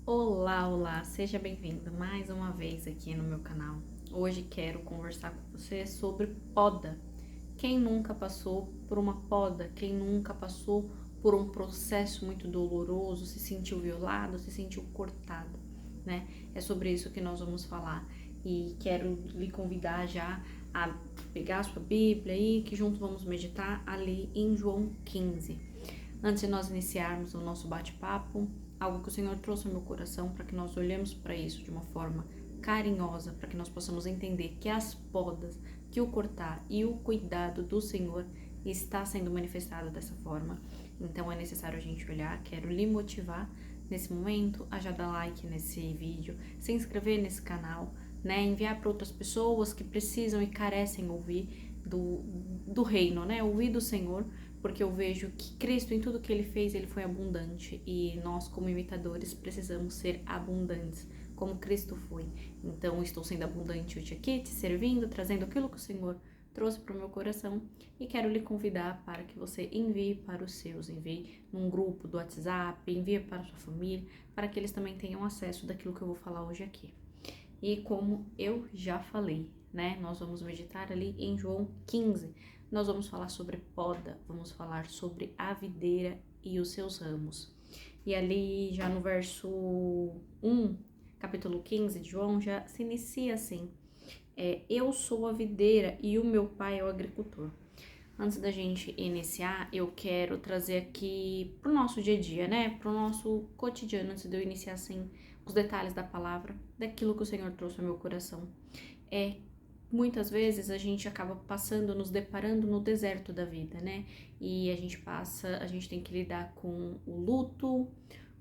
Olá, olá, seja bem-vindo mais uma vez aqui no meu canal. Hoje quero conversar com você sobre poda. Quem nunca passou por uma poda? Quem nunca passou por um processo muito doloroso, se sentiu violado, se sentiu cortado, né? É sobre isso que nós vamos falar e quero lhe convidar já a pegar a sua Bíblia aí, que juntos vamos meditar ali em João 15. Antes de nós iniciarmos o nosso bate-papo, algo que o Senhor trouxe ao meu coração para que nós olhemos para isso de uma forma carinhosa, para que nós possamos entender que as podas, que o cortar e o cuidado do Senhor está sendo manifestado dessa forma. Então é necessário a gente olhar, quero lhe motivar nesse momento a já dar like nesse vídeo, se inscrever nesse canal, né, enviar para outras pessoas que precisam e carecem ouvir do reino, né, ouvir do Senhor, porque eu vejo que Cristo, em tudo que Ele fez, Ele foi abundante e nós, como imitadores, precisamos ser abundantes, como Cristo foi. Então, estou sendo abundante hoje aqui, te servindo, trazendo aquilo que o Senhor trouxe para o meu coração e quero lhe convidar para que você envie para os seus, envie num grupo do WhatsApp, envie para a sua família, para que eles também tenham acesso daquilo que eu vou falar hoje aqui. E como eu já falei, né, nós vamos meditar ali em João 15, nós vamos falar sobre poda, vamos falar sobre a videira e os seus ramos. E ali já no verso 1, capítulo 15 de João, já se inicia assim, eu sou a videira e o meu pai é o agricultor. Antes da gente iniciar, eu quero trazer aqui pro nosso dia a dia, né, pro nosso cotidiano, antes de eu iniciar assim, os detalhes da palavra, daquilo que o Senhor trouxe ao meu coração. Muitas vezes a gente acaba passando, nos deparando no deserto da vida, né? E a gente tem que lidar com o luto,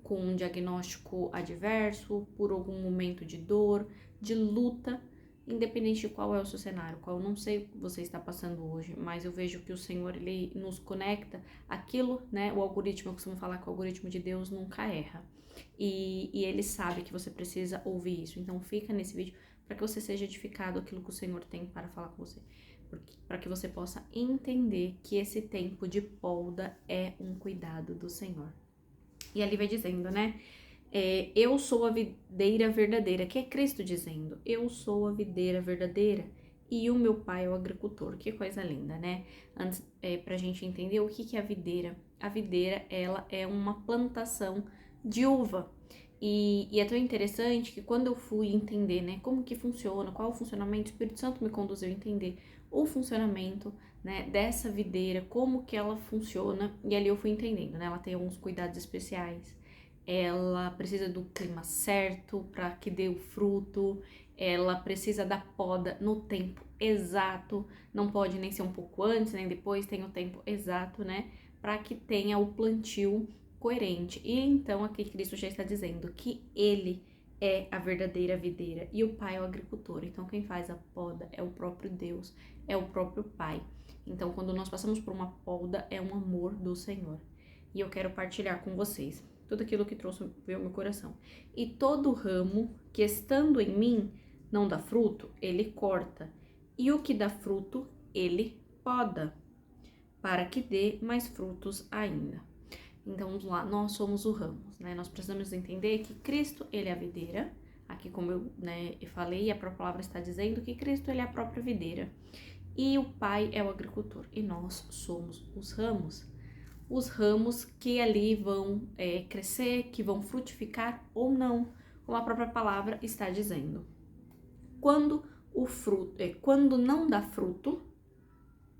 com um diagnóstico adverso, por algum momento de dor, de luta, independente de qual é o seu cenário, qual eu não sei o que você está passando hoje, mas eu vejo que o Senhor, Ele nos conecta aquilo, né? O algoritmo, eu costumo falar que o algoritmo de Deus nunca erra. E Ele sabe que você precisa ouvir isso, então fica nesse vídeo para que você seja edificado aquilo que o Senhor tem para falar com você. Para que você possa entender que esse tempo de polda é um cuidado do Senhor. E ali vai dizendo, né? Eu sou a videira verdadeira, que é Cristo dizendo, eu sou a videira verdadeira e o meu pai é o agricultor. Que coisa linda, né? Antes, pra gente entender o que é a videira. A videira, ela é uma plantação de uva. E é tão interessante que quando eu fui entender, né, como que funciona, qual o funcionamento, o Espírito Santo me conduziu a entender o funcionamento, né, dessa videira, como que ela funciona, e ali eu fui entendendo, né, ela tem alguns cuidados especiais, ela precisa do clima certo para que dê o fruto, ela precisa da poda no tempo exato, não pode nem ser um pouco antes, nem depois, tem o tempo exato, né, para que tenha o plantio coerente. E então aqui Cristo já está dizendo que Ele é a verdadeira videira e o Pai é o agricultor. Então quem faz a poda é o próprio Deus, é o próprio Pai. Então quando nós passamos por uma poda é um amor do Senhor. E eu quero partilhar com vocês tudo aquilo que trouxe ao meu coração. E todo ramo que estando em mim não dá fruto, Ele corta. E o que dá fruto, Ele poda, para que dê mais frutos ainda. Então, vamos lá, nós somos o ramos, né? Nós precisamos entender que Cristo, Ele é a videira. Aqui, como eu, falei, a própria palavra está dizendo que Cristo, Ele é a própria videira. E o Pai é o agricultor. E nós somos os ramos. Os ramos que ali vão crescer, que vão frutificar ou não, como a própria palavra está dizendo. Quando não dá fruto,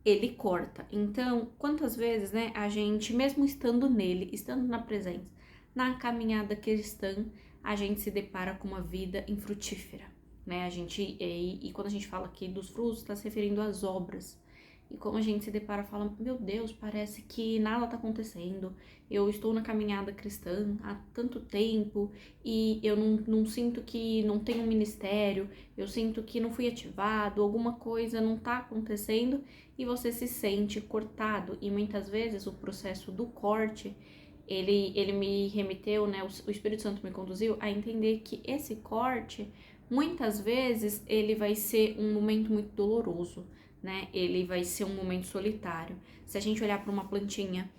Ele corta. Então, quantas vezes, né, a gente, mesmo estando nele, estando na presença, na caminhada cristã, a gente se depara com uma vida infrutífera, né? E quando a gente fala aqui dos frutos, está se referindo às obras. E como a gente se depara, fala, meu Deus, parece que nada tá acontecendo. Eu estou na caminhada cristã há tanto tempo e eu não sinto que não tenho um ministério, eu sinto que não fui ativado, alguma coisa não tá acontecendo e você se sente cortado. E muitas vezes o processo do corte, ele me remeteu, né, o Espírito Santo me conduziu a entender que esse corte, muitas vezes, ele vai ser um momento muito doloroso, né? Ele vai ser um momento solitário. Se a gente olhar para uma plantinha,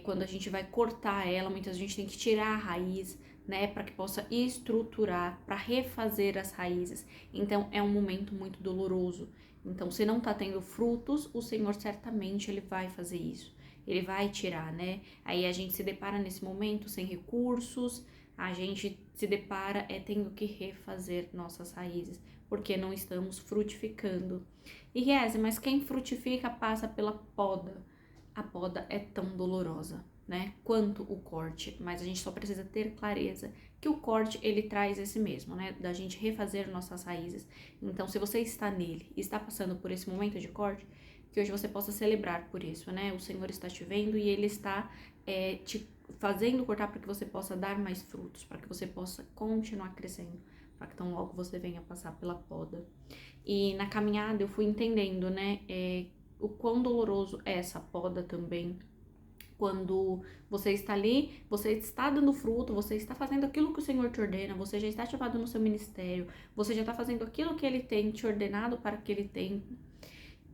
quando a gente vai cortar ela, muitas vezes a gente tem que tirar a raiz, né, para que possa estruturar, para refazer as raízes. Então é um momento muito doloroso. Então, se não tá tendo frutos, o Senhor certamente ele vai fazer isso. Ele vai tirar, né? Aí a gente se depara nesse momento sem recursos, a gente se depara tendo que refazer nossas raízes, porque não estamos frutificando. E Reze, mas quem frutifica passa pela poda. A poda é tão dolorosa, né? Quanto o corte, mas a gente só precisa ter clareza que o corte ele traz esse mesmo, né? Da gente refazer nossas raízes. Então, se você está nele e está passando por esse momento de corte, que hoje você possa celebrar por isso, né? O Senhor está te vendo e Ele está te fazendo cortar para que você possa dar mais frutos, para que você possa continuar crescendo, para que tão logo você venha passar pela poda. E na caminhada eu fui entendendo, né? O quão doloroso é essa poda também. Quando você está ali, você está dando fruto, você está fazendo aquilo que o Senhor te ordena, você já está ativado no seu ministério, você já está fazendo aquilo que Ele tem te ordenado para aquele tempo,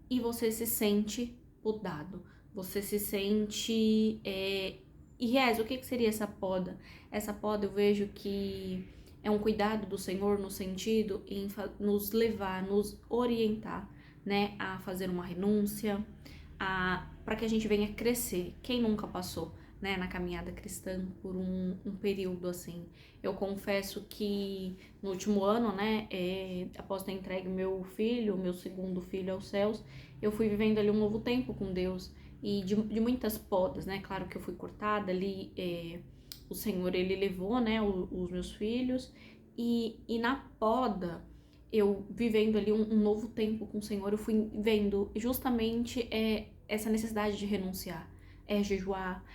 e você se sente podado, você se sente... E Reza, o que seria essa poda? Essa poda eu vejo que é um cuidado do Senhor no sentido em nos levar, nos orientar, né, a fazer uma renúncia, para que a gente venha crescer. Quem nunca passou, né, na caminhada cristã por um período assim? Eu confesso que no último ano, né, após ter entregue meu segundo filho aos céus, eu fui vivendo ali um novo tempo com Deus e de muitas podas, né? Claro que eu fui cortada ali, o Senhor ele levou, né, os meus filhos e na poda eu vivendo ali um novo tempo com o Senhor, eu fui vendo justamente essa necessidade de renunciar, jejuar,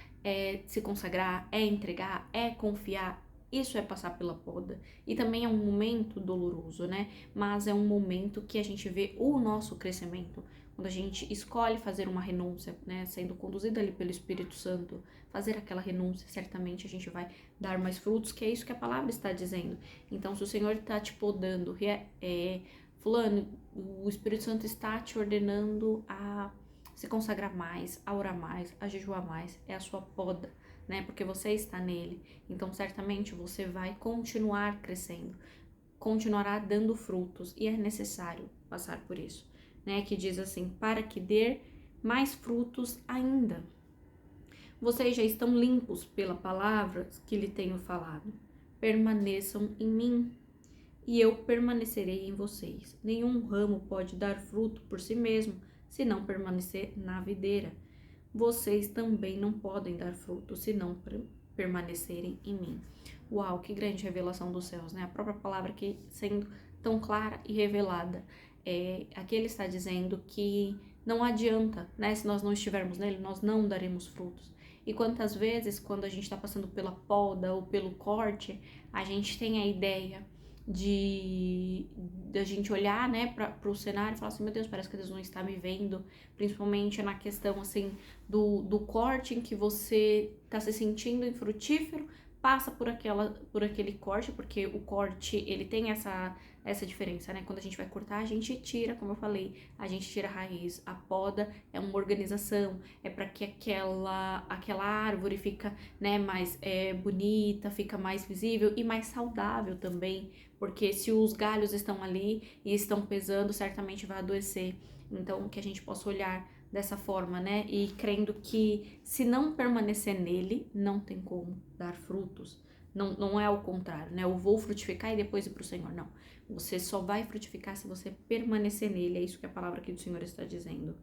se consagrar, entregar, confiar. Isso é passar pela poda. E também é um momento doloroso, né? Mas é um momento que a gente vê o nosso crescimento. Quando a gente escolhe fazer uma renúncia, né? Sendo conduzida ali pelo Espírito Santo, fazer aquela renúncia, certamente a gente vai dar mais frutos, que é isso que a palavra está dizendo. Então, se o Senhor está te podando, fulano, o Espírito Santo está te ordenando a se consagrar mais, a orar mais, a jejuar mais, é a sua poda, né? Porque você está nele. Então, certamente você vai continuar crescendo, continuará dando frutos e é necessário passar por isso, né? Que diz assim: para que dê mais frutos ainda. Vocês já estão limpos pela palavra que lhe tenho falado. Permaneçam em mim e eu permanecerei em vocês. Nenhum ramo pode dar fruto por si mesmo, se não permanecer na videira. Vocês também não podem dar fruto, se não permanecerem em mim. Uau, que grande revelação dos céus, né? A própria palavra aqui sendo tão clara e revelada. Aqui ele está dizendo que não adianta, né? Se nós não estivermos nele, nós não daremos frutos. E quantas vezes, quando a gente está passando pela poda ou pelo corte, a gente tem a ideia de a gente olhar, né, para o cenário e falar assim: meu Deus, parece que Deus não está me vendo, principalmente na questão assim do corte em que você está se sentindo infrutífero, passa por aquele corte, porque o corte ele tem essa diferença, né? Quando a gente vai cortar, a gente tira, como eu falei, a gente tira a raiz. A poda é uma organização, é para que aquela árvore fica, né, mais bonita, fica mais visível e mais saudável também, porque se os galhos estão ali e estão pesando, certamente vai adoecer. Então, que a gente possa olhar dessa forma, né? E crendo que se não permanecer nele, não tem como dar frutos. Não é o contrário, né? Eu vou frutificar e depois ir para o Senhor. Não. Você só vai frutificar se você permanecer nele. É isso que a palavra aqui do Senhor está dizendo.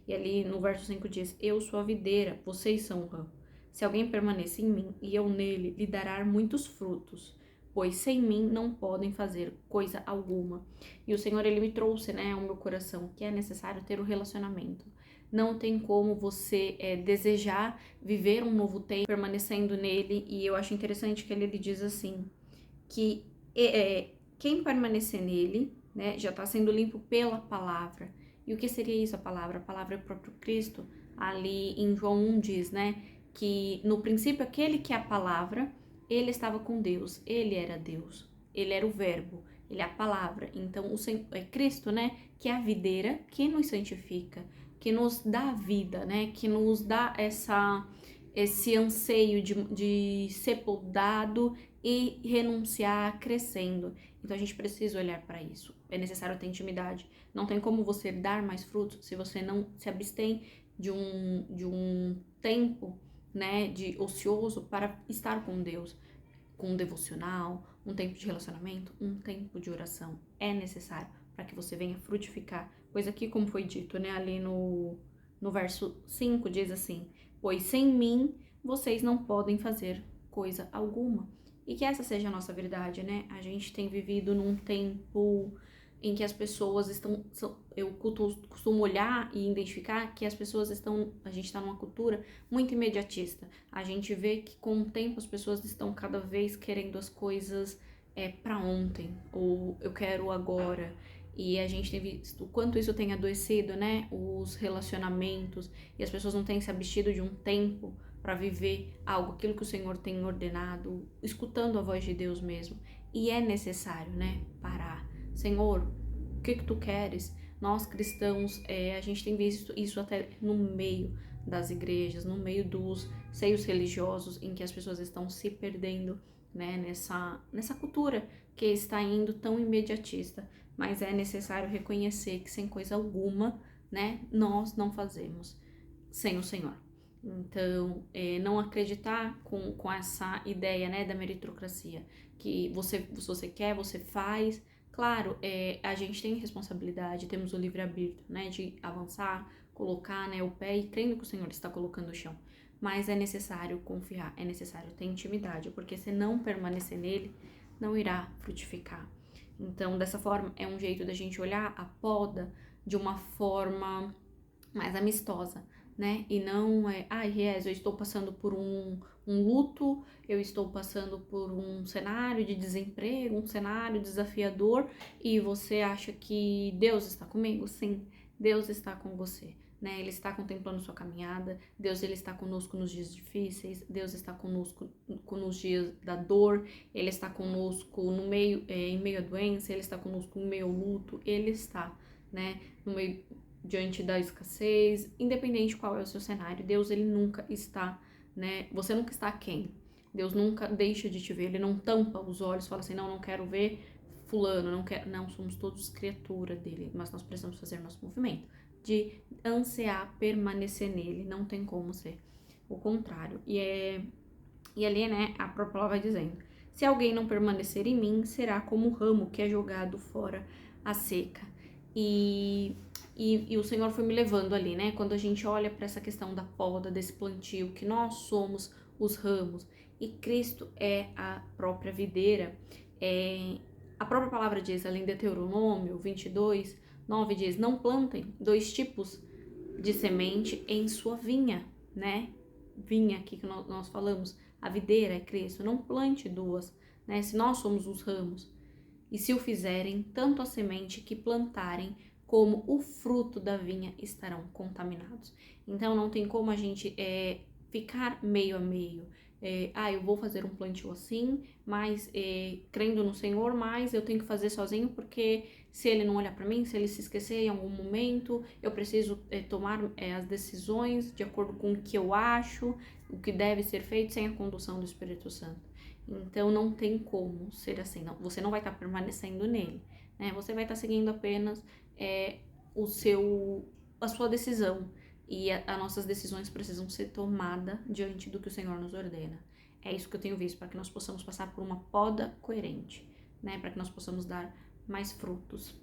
E ali no verso 5 diz: eu sou a videira, vocês são o ramo. Se alguém permanecer em mim e eu nele, lhe dará muitos frutos, pois sem mim não podem fazer coisa alguma. E o Senhor, ele me trouxe, né, ao meu coração, que é necessário ter um relacionamento. Não tem como você desejar viver um novo tempo permanecendo nele. E eu acho interessante que ele diz assim, que quem permanecer nele, né, já está sendo limpo pela palavra. E o que seria isso, a palavra? A palavra é o próprio Cristo. Ali em João 1 diz, né, que no princípio aquele que é a palavra, ele estava com Deus, ele era Deus, ele era o verbo, ele é a palavra. Então é Cristo, né, que é a videira que nos santifica, que nos dá vida, né, que nos dá esse anseio de ser podado e renunciar crescendo. Então a gente precisa olhar para isso. É necessário ter intimidade. Não tem como você dar mais frutos se você não se abstém de um tempo, né, de ocioso para estar com Deus, com um devocional, um tempo de relacionamento, um tempo de oração. É necessário para que você venha frutificar. Pois aqui, como foi dito, né, ali no verso 5 diz assim: pois sem mim vocês não podem fazer coisa alguma. E que essa seja a nossa verdade, né? A gente tem vivido num tempo em que as pessoas estão, eu costumo olhar e identificar que as pessoas estão, a gente está numa cultura muito imediatista. A gente vê que com o tempo as pessoas estão cada vez querendo as coisas para ontem, ou eu quero agora. E a gente tem visto o quanto isso tem adoecido, né? Os relacionamentos, e as pessoas não têm se abstido de um tempo para viver algo, aquilo que o Senhor tem ordenado, escutando a voz de Deus mesmo. E é necessário, né? Parar. Senhor, o que tu queres? Nós cristãos, a gente tem visto isso até no meio das igrejas, no meio dos seios religiosos, em que as pessoas estão se perdendo, né? Nessa cultura que está indo tão imediatista. Mas é necessário reconhecer que sem coisa alguma, né, nós não fazemos sem o Senhor. Então, não acreditar com essa ideia, né, da meritocracia, que se você quer, você faz. Claro, a gente tem responsabilidade, temos o livre-arbítrio, né, de avançar, colocar, né, o pé e crendo que o Senhor está colocando o chão. Mas é necessário confiar, é necessário ter intimidade, porque se não permanecer nele, não irá frutificar. Então, dessa forma, é um jeito da gente olhar a poda de uma forma mais amistosa, né? E não eu estou passando por um luto, eu estou passando por um cenário de desemprego, um cenário desafiador, e você acha que Deus está comigo? Sim, Deus está com você. Né? Ele está contemplando sua caminhada, Deus ele está conosco nos dias difíceis, Deus está conosco nos dias da dor, Ele está conosco em meio à doença, Ele está conosco no meio ao luto, Ele está, né, no meio, diante da escassez, independente qual é o seu cenário, Deus ele nunca está, né, você nunca está aquém, Deus nunca deixa de te ver, Ele não tampa os olhos, fala assim, não quero ver fulano, não, somos todos criatura dele, mas nós precisamos fazer nosso movimento de ansiar permanecer nele, não tem como ser o contrário. E ali, né, a própria palavra vai dizendo: se alguém não permanecer em mim, será como o ramo que é jogado fora à seca. E o Senhor foi me levando ali, né, quando a gente olha para essa questão da poda, desse plantio, que nós somos os ramos e Cristo é a própria videira. A própria palavra diz, ali em Deuteronômio 22, 9 diz: não plantem dois tipos de semente em sua vinha, né? Vinha aqui que nós falamos, a videira é Cristo, não plante duas, né? Se nós somos os ramos. E se o fizerem, tanto a semente que plantarem como o fruto da vinha estarão contaminados. Então não tem como a gente ficar meio a meio. Eu vou fazer um plantio assim, mas crendo no Senhor, mas eu tenho que fazer sozinho porque se ele não olhar para mim, se ele se esquecer em algum momento, eu preciso tomar as decisões de acordo com o que eu acho, o que deve ser feito sem a condução do Espírito Santo. Então não tem como ser assim, não. Você não vai estar permanecendo nele, né? Você vai estar seguindo apenas a sua decisão. E as nossas decisões precisam ser tomadas diante do que o Senhor nos ordena. É isso que eu tenho visto, para que nós possamos passar por uma poda coerente, né? Para que nós possamos dar mais frutos.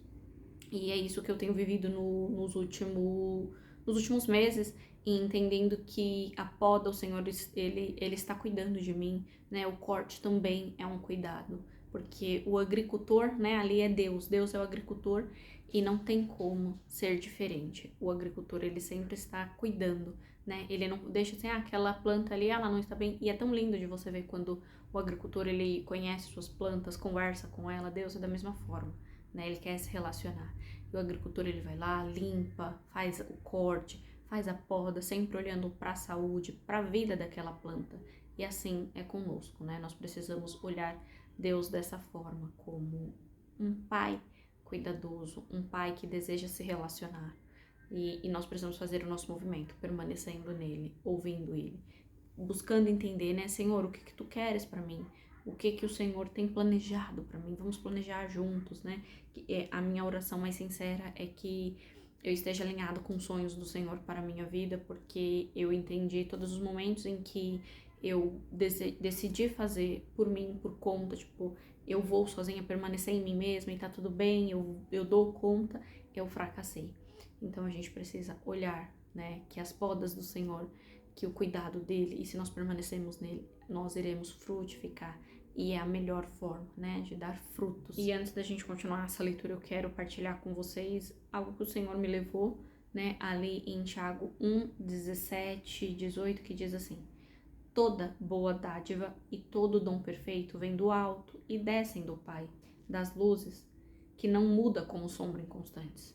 E é isso que eu tenho vivido nos últimos meses, e entendendo que a poda, o Senhor, ele está cuidando de mim, né? O corte também é um cuidado, porque o agricultor, né? Ali é Deus é o agricultor, e não tem como ser diferente. O agricultor, ele sempre está cuidando, né? Ele não deixa assim, aquela planta ali, ela não está bem. E é tão lindo de você ver quando o agricultor, ele conhece suas plantas, conversa com ela. Deus é da mesma forma, né? Ele quer se relacionar. E o agricultor, ele vai lá, limpa, faz o corte, faz a poda, sempre olhando para a saúde, para a vida daquela planta. E assim é conosco, né? Nós precisamos olhar Deus dessa forma, como um pai cuidadoso, um pai que deseja se relacionar. E nós precisamos fazer o nosso movimento, permanecendo nele, ouvindo ele, buscando entender, né, Senhor, o que tu queres para mim? o que o Senhor tem planejado para mim. Vamos planejar juntos, né? A minha oração mais sincera é que eu esteja alinhado com os sonhos do Senhor para a minha vida, porque eu entendi todos os momentos em que eu decidi fazer por mim, por conta, tipo, eu vou sozinha permanecer em mim mesma e tá tudo bem, eu dou conta, eu fracassei. Então a gente precisa olhar, né, que as podas do Senhor, que o cuidado dele, e se nós permanecemos nele, nós iremos frutificar. E é a melhor forma, né, de dar frutos. E antes da gente continuar essa leitura, eu quero partilhar com vocês algo que o Senhor me levou, né, ali em Tiago 1, 17, 18, que diz assim: toda boa dádiva e todo dom perfeito vem do alto e descem do Pai, das luzes, que não muda como sombra inconstantes.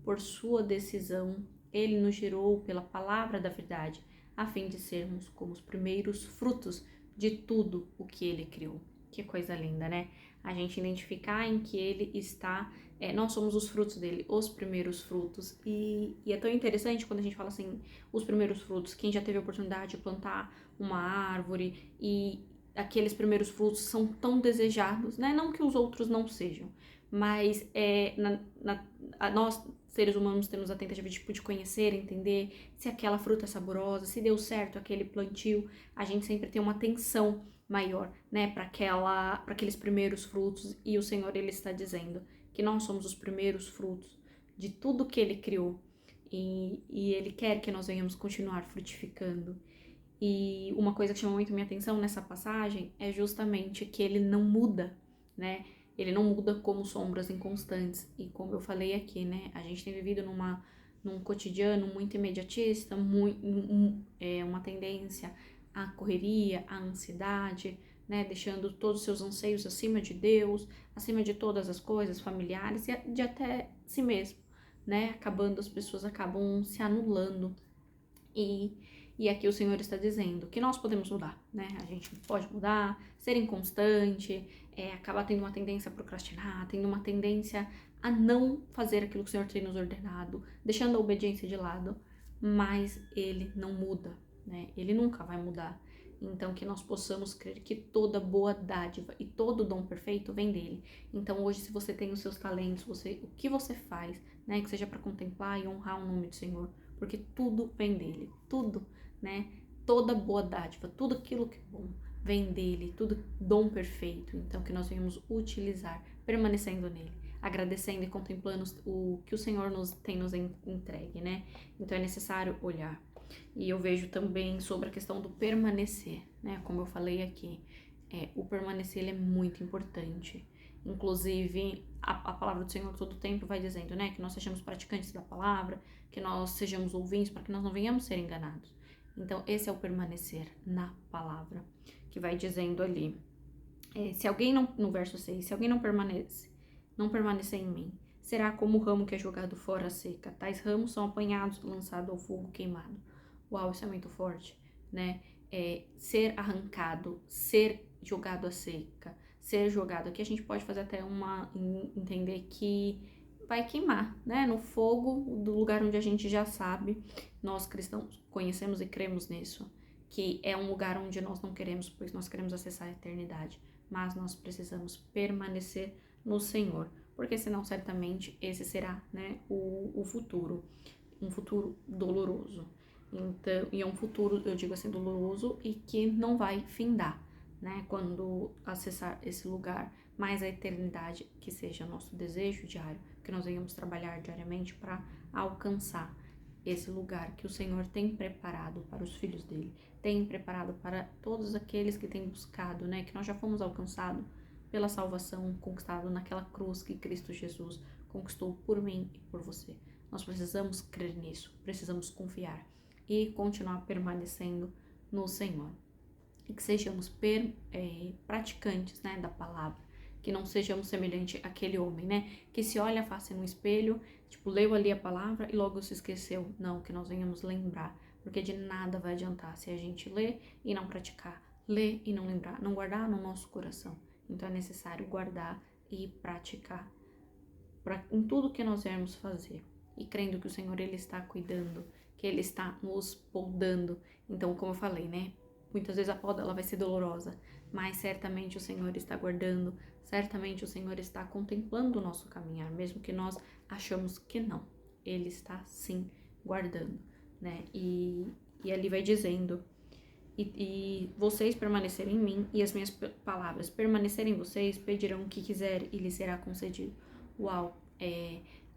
Por sua decisão, ele nos gerou pela palavra da verdade, a fim de sermos como os primeiros frutos de tudo o que ele criou. Que coisa linda, né? A gente identificar em que ele está, nós somos os frutos dele, os primeiros frutos. E é tão interessante quando a gente fala assim, os primeiros frutos, quem já teve a oportunidade de plantar uma árvore e aqueles primeiros frutos são tão desejados, né? Não que os outros não sejam, mas nós, seres humanos, temos a tentativa de conhecer, entender se aquela fruta é saborosa, se deu certo aquele plantio. A gente sempre tem uma atenção maior, né, para aqueles primeiros frutos, e o Senhor, ele está dizendo que nós somos os primeiros frutos de tudo que ele criou, e ele quer que nós venhamos continuar frutificando. E uma coisa que chama muito minha atenção nessa passagem é justamente que ele não muda, né? Ele não muda como sombras inconstantes. E como eu falei aqui, né? A gente tem vivido num cotidiano muito imediatista, uma tendência à correria, à ansiedade, né? Deixando todos os seus anseios acima de Deus, acima de todas as coisas familiares e de até si mesmo, né? As pessoas acabam se anulando. E aqui o Senhor está dizendo que nós podemos mudar, né? A gente pode mudar, ser inconstante, acabar tendo uma tendência a procrastinar, tendo uma tendência a não fazer aquilo que o Senhor tem nos ordenado, deixando a obediência de lado, mas Ele não muda, né? Ele nunca vai mudar. Então, que nós possamos crer que toda boa dádiva e todo dom perfeito vem dele. Então, hoje, se você tem os seus talentos, o que você faz, né? Que seja para contemplar e honrar o nome do Senhor, porque tudo vem dele, tudo, né? Toda boa dádiva, tudo aquilo que é bom vem dele, tudo dom perfeito. Então, que nós venhamos utilizar, permanecendo nele, agradecendo e contemplando o que o Senhor tem nos entregue, né? Então, é necessário olhar. E eu vejo também sobre a questão do permanecer, né? Como eu falei aqui, o permanecer, ele é muito importante. Inclusive, a palavra do Senhor todo o tempo vai dizendo, né, que nós sejamos praticantes da palavra, que nós sejamos ouvintes, para que nós não venhamos ser enganados. Então, esse é o permanecer na palavra, que vai dizendo ali, se alguém não, no verso 6, se alguém não permanecer em mim, será como o ramo que é jogado fora à seca. Tais ramos são apanhados, lançados ao fogo, queimado. Uau, isso é muito forte, né? Ser arrancado, ser jogado à seca, ser jogado. Aqui a gente pode fazer até entender que vai queimar, né? No fogo do lugar onde a gente já sabe, nós cristãos conhecemos e cremos nisso, que é um lugar onde nós não queremos, pois nós queremos acessar a eternidade, mas nós precisamos permanecer no Senhor, porque senão certamente esse será, né, o futuro, um futuro doloroso. Então, e é um futuro, eu digo assim, doloroso e que não vai findar, né, quando acessar esse lugar, mas a eternidade que seja nosso desejo diário, que nós venhamos trabalhar diariamente para alcançar esse lugar que o Senhor tem preparado para os filhos dele, tem preparado para todos aqueles que têm buscado, né, que nós já fomos alcançados pela salvação conquistada naquela cruz que Cristo Jesus conquistou por mim e por você. Nós precisamos crer nisso, precisamos confiar e continuar permanecendo no Senhor. E que sejamos praticantes, né, da palavra, que não sejamos semelhante àquele homem, né, que se olha a face no espelho, tipo, leu ali a palavra e logo se esqueceu. Não, que nós venhamos lembrar, porque de nada vai adiantar se a gente ler e não praticar, ler e não lembrar, não guardar no nosso coração. Então é necessário guardar e praticar em tudo que nós viermos fazer. E crendo que o Senhor, ele está cuidando, que ele está nos podando. Então, como eu falei, né, muitas vezes a poda ela vai ser dolorosa, mas certamente o Senhor está guardando, certamente o Senhor está contemplando o nosso caminhar, mesmo que nós achamos que não. Ele está sim guardando, né? E ali vai dizendo, e vocês permanecerem em mim e as minhas palavras permanecerem em vocês, pedirão o que quiser e lhes será concedido. Uau,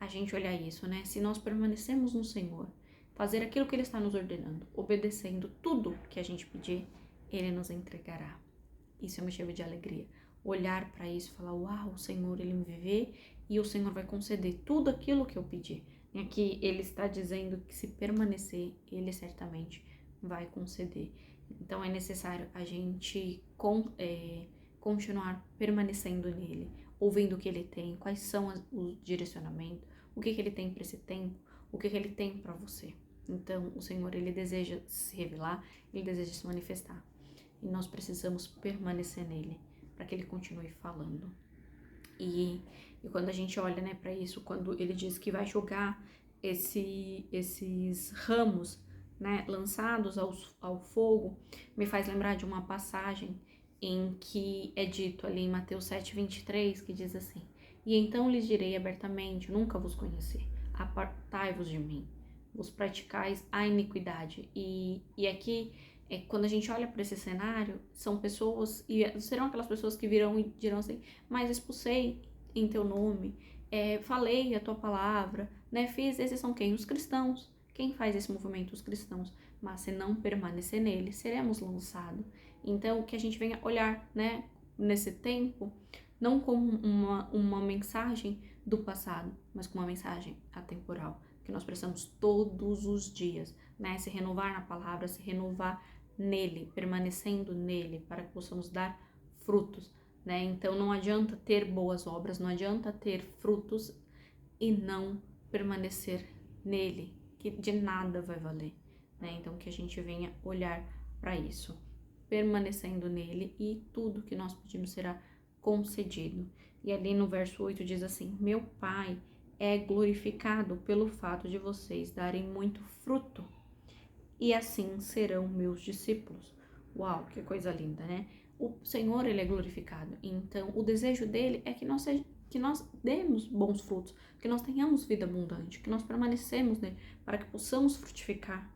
a gente olhar isso, né? Se nós permanecemos no Senhor, fazer aquilo que Ele está nos ordenando, obedecendo tudo que a gente pedir, Ele nos entregará. Isso é motivo de alegria. Olhar para isso e falar, uau, o Senhor, Ele me vê e o Senhor vai conceder tudo aquilo que eu pedir. E aqui Ele está dizendo que se permanecer, Ele certamente vai conceder. Então é necessário a gente continuar permanecendo nele, ouvindo o que ele tem, quais são os direcionamentos, o que ele tem para esse tempo, o que ele tem para você. Então o Senhor, ele deseja se revelar, ele deseja se manifestar. E nós precisamos permanecer nele, para que ele continue falando. E quando a gente olha, né, para isso, quando ele diz que vai jogar esses ramos, né, lançados ao fogo, me faz lembrar de uma passagem em que é dito ali em Mateus 7:23, que diz assim: e então lhes direi abertamente, nunca vos conheci, apartai-vos de mim, vos praticais a iniquidade. E aqui, quando a gente olha para esse cenário, são pessoas, e serão aquelas pessoas que virão e dirão assim, mas expulsei em teu nome, falei a tua palavra, né, fiz, esses são quem? Os cristãos. Quem faz esse movimento? Os cristãos. Mas se não permanecer nele, seremos lançados. Então, que a gente venha olhar, né, nesse tempo, não como uma mensagem do passado, mas como uma mensagem atemporal, que nós precisamos todos os dias, né, se renovar na palavra, se renovar nele, permanecendo nele, para que possamos dar frutos, né? Então, não adianta ter boas obras, não adianta ter frutos e não permanecer nele, que de nada vai valer, né? Então que a gente venha olhar para isso, permanecendo nele, e tudo que nós pedimos será concedido. E ali no verso 8 diz assim: meu Pai é glorificado pelo fato de vocês darem muito fruto, e assim serão meus discípulos. Uau, que coisa linda, né? O Senhor, ele é glorificado. Então, o desejo dele é que nós demos bons frutos, que nós tenhamos vida abundante, que nós permanecemos nele, para que possamos frutificar.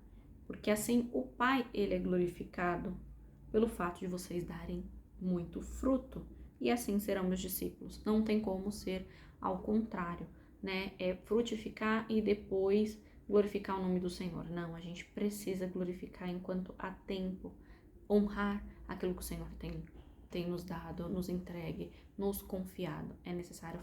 Porque assim, o Pai, ele é glorificado pelo fato de vocês darem muito fruto. E assim serão meus discípulos. Não tem como ser ao contrário, né? É frutificar e depois glorificar o nome do Senhor. Não, a gente precisa glorificar enquanto há tempo, honrar aquilo que o Senhor tem nos dado, nos entregue, nos confiado. É necessário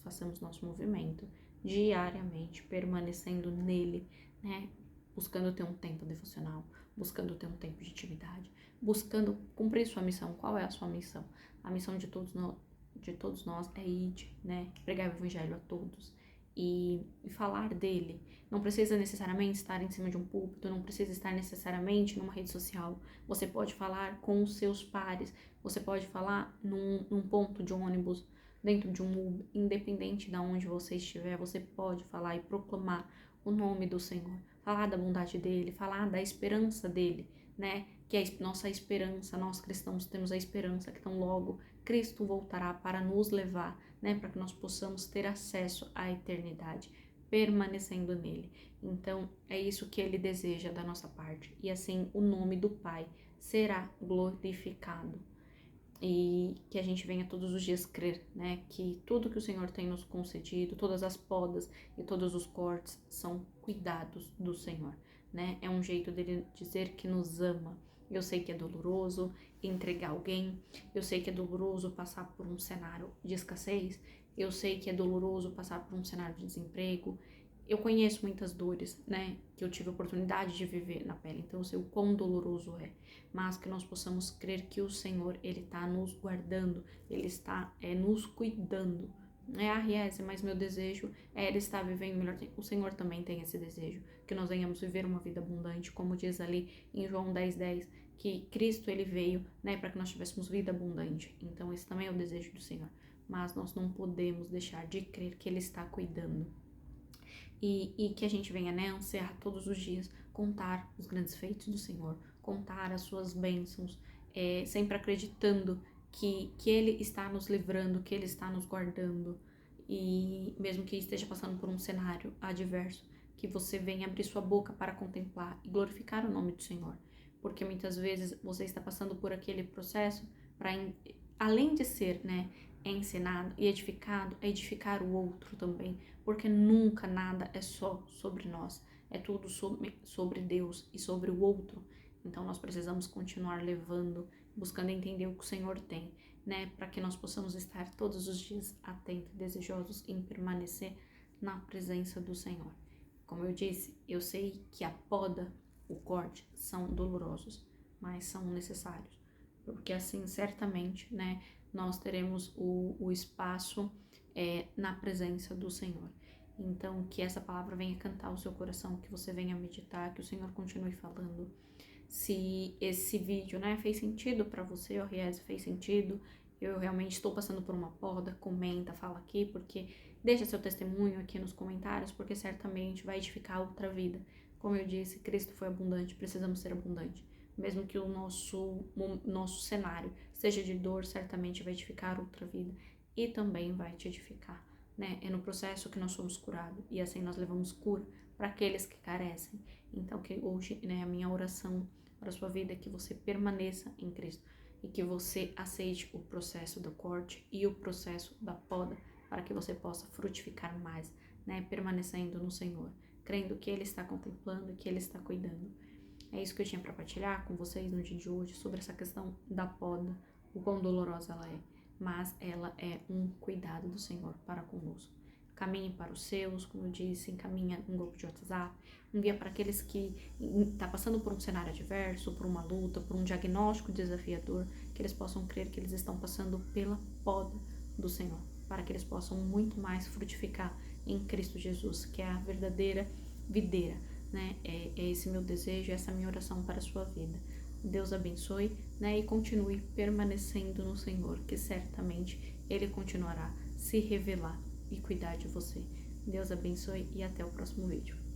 façamos nosso movimento diariamente, permanecendo nele, né? Buscando ter um tempo devocional, buscando ter um tempo de intimidade, buscando cumprir sua missão. Qual é a sua missão? A missão de todos nós é ir, né? Pregar o evangelho a todos e falar dele. Não precisa necessariamente estar em cima de um púlpito, não precisa estar necessariamente numa rede social. Você pode falar com os seus pares, você pode falar num ponto de ônibus, dentro de um Uber, independente de onde você estiver, você pode falar e proclamar o nome do Senhor, falar da bondade dele, falar da esperança dele, né? Que é nossa esperança, nós cristãos temos a esperança que tão logo Cristo voltará para nos levar, né? Para que nós possamos ter acesso à eternidade, permanecendo nele. Então, é isso que ele deseja da nossa parte. E assim, o nome do Pai será glorificado. E que a gente venha todos os dias crer, né? Que tudo que o Senhor tem nos concedido, todas as podas e todos os cortes são cuidados do Senhor, né? É um jeito dele dizer que nos ama. Eu sei que é doloroso entregar alguém, eu sei que é doloroso passar por um cenário de escassez, eu sei que é doloroso passar por um cenário de desemprego. Eu conheço muitas dores, né, que eu tive a oportunidade de viver na pele, então eu sei o quão doloroso é, mas que nós possamos crer que o Senhor, ele está nos guardando, ele está nos cuidando. Riese, mas meu desejo é ele estar vivendo melhor. O Senhor também tem esse desejo, que nós venhamos viver uma vida abundante, como diz ali em João 10:10, que Cristo, ele veio, né, para que nós tivéssemos vida abundante. Então esse também é o desejo do Senhor, mas nós não podemos deixar de crer que ele está cuidando. E que a gente venha, né, ansiar todos os dias, contar os grandes feitos do Senhor, contar as suas bênçãos, sempre acreditando que Ele está nos livrando, que Ele está nos guardando. E mesmo que esteja passando por um cenário adverso, que você venha abrir sua boca para contemplar e glorificar o nome do Senhor. Porque muitas vezes você está passando por aquele processo para, além de ser, ensinado e edificado, edificar o outro também. Porque nunca nada é só sobre nós, é tudo sobre Deus e sobre o outro. Então nós precisamos continuar levando, buscando entender o que o Senhor tem, para que nós possamos estar todos os dias atentos e desejosos em permanecer na presença do Senhor. Como eu disse, eu sei que a poda, o corte, são dolorosos, mas são necessários, porque assim certamente, nós teremos o espaço na presença do Senhor. Então, que essa palavra venha cantar o seu coração, que você venha meditar, que o Senhor continue falando. Se esse vídeo, fez sentido para você, o Ries, fez sentido, eu realmente estou passando por uma poda, comenta, fala aqui, porque deixa seu testemunho aqui nos comentários, porque certamente vai edificar outra vida. Como eu disse, Cristo foi abundante, precisamos ser abundantes. Mesmo que o nosso cenário seja de dor, certamente vai edificar outra vida e também vai te edificar. É no processo que nós somos curados e assim nós levamos cura para aqueles que carecem. Então, que hoje, a minha oração para a sua vida é que você permaneça em Cristo e que você aceite o processo do corte e o processo da poda para que você possa frutificar mais, permanecendo no Senhor, crendo que Ele está contemplando e que Ele está cuidando. É isso que eu tinha para partilhar com vocês no dia de hoje sobre essa questão da poda, o quão dolorosa ela é, mas ela é um cuidado do Senhor para conosco. Caminhe para os seus, como eu disse, encaminha um grupo de WhatsApp, envia para aqueles que estão passando por um cenário adverso, por uma luta, por um diagnóstico desafiador, que eles possam crer que eles estão passando pela poda do Senhor, para que eles possam muito mais frutificar em Cristo Jesus, que é a verdadeira videira. É esse meu desejo, essa minha oração para a sua vida. Deus abençoe, e continue permanecendo no Senhor, que certamente Ele continuará se revelar e cuidar de você. Deus abençoe e até o próximo vídeo.